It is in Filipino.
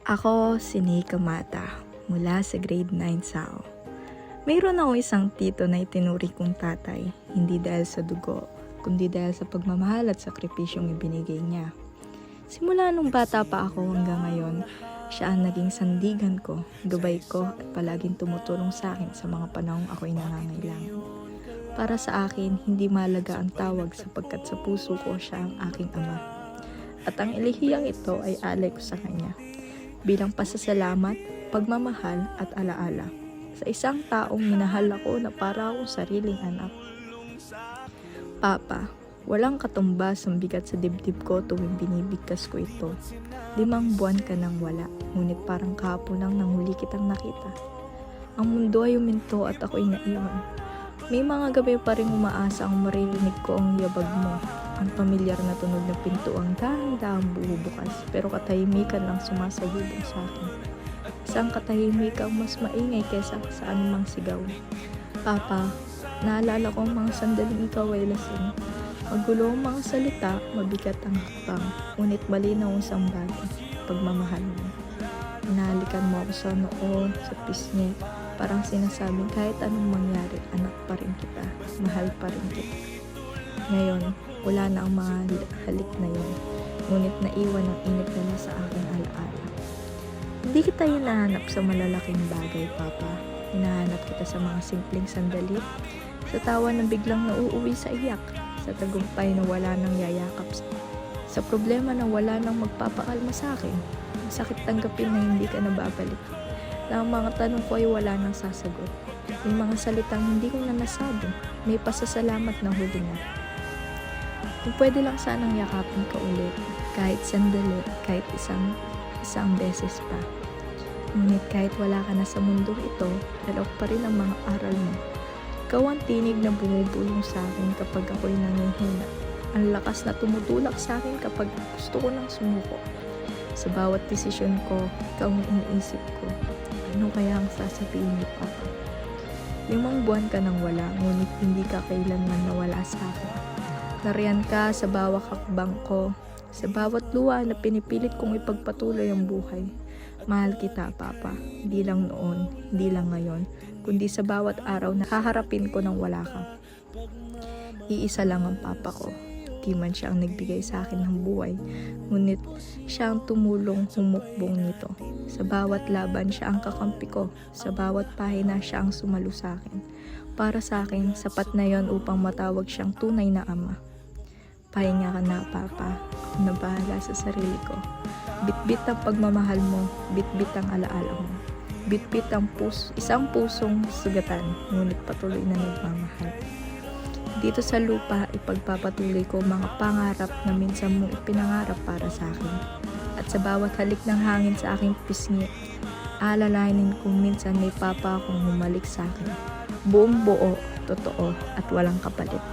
Ako si Nika Mata, mula sa grade 9 SAO. Mayroon ako isang tito na itinuri kong tatay, hindi dahil sa dugo, kundi dahil sa pagmamahal at sakripisyong ibinigay niya. Simula nung bata pa ako hanggang ngayon, siya ang naging sandigan ko, gabay ko at palaging tumutulong sa akin sa mga panahong ako'y nangangailangan. Para sa akin, hindi mahalaga ang tawag sapagkat sa puso ko siya ang aking ama. At ang ilihiyang ito ay alay ko sa kanya, bilang pasasalamat, pagmamahal at alaala sa isang taong minahal ako na para akong sariling anak. Papa, walang katumbas ang bigat sa dibdib ko tuwing binibigkas ko ito. 5 buwan ka nang wala, ngunit parang kahapon lang nang huli kitang nakita. Ang mundo ay huminto at ako'y naiwan. May mga gabi pa rin umaasa ang maririnig ko ang yabag mo. Ang pamilyar na tunog ng pinto ang dahan-dahang bubukas, pero katahimikan lang sumasayubong sa akin. Isang katahimikan mas maingay kaysa sa anumang sigaw. Papa, naalala ko ang mga sandaling ikaw ay lasing. Magulo ang mga salita, mabigat ang hakbang, ngunit malinaw ang isang bagay, pagmamahal mo. Inahalikan mo ako sa noo, sa pisngi, parang sinasabing kahit anong mangyari, anak pa rin kita, mahal pa rin kita. Ngayon, wala na ang mga halik na yun, ngunit naiwan ang init nila sa aking alaala. Hindi kita hinahanap sa malalaking bagay, Papa. Hinahanap kita sa mga simpleng sandali, sa tawa na biglang nauuwi sa iyak, sa tagumpay na wala nang yayakap, sa problema na wala nang magpapakalma sa akin, ang sakit tanggapin na hindi ka nababalik, na ang mga tanong ko ay wala nang sasagot, may mga salitang hindi ko na nasabi, may pasasalamat na huli na. Kung pwede lang sanang yakapin ka ulit, kahit sandali, kahit isang beses pa. Ngunit kahit wala ka na sa mundong ito, dalawag pa rin ang mga aral mo. Ikaw ang tinig na bumubulong sa akin kapag ako'y nangihina. Ang lakas na tumutulak sa akin kapag gusto ko nang sumuko. Sa bawat desisyon ko, ikaw ang iniisip ko. Ano kaya ang sasabihin ni Papa? 5 buwan ka nang wala, ngunit hindi ka kailanman nawala sa akin. Nariyan ka sa bawat hakbang ko, sa bawat luha na pinipilit kong ipagpatuloy ang buhay. Mahal kita, Papa. Hindi lang noon, hindi lang ngayon, kundi sa bawat araw na haharapin ko nang wala ka. Iisa lang ang Papa ko. Di man siya ang nagbigay sa akin ng buhay, ngunit siya ang tumulong humukbong nito. Sa bawat laban siya ang kakampi ko, sa bawat pahina siya ang sumalo sa akin. Para sa akin, sapat na yon upang matawag siyang tunay na ama. Pahinga ka na, Papa. Ako na bahala sa sarili ko. Bitbit ang pagmamahal mo, bitbit ang alaala mo. Bitbit ang isang pusong sugatan, ngunit patuloy na nagmamahal. Dito sa lupa, ipagpapatuloy ko mga pangarap na minsan mong ipinangarap para sa akin. At sa bawat halik ng hangin sa aking pisngi, alalahanin kung minsan may Papa akong humalik sa akin. Buong buo, totoo, at walang kapalit.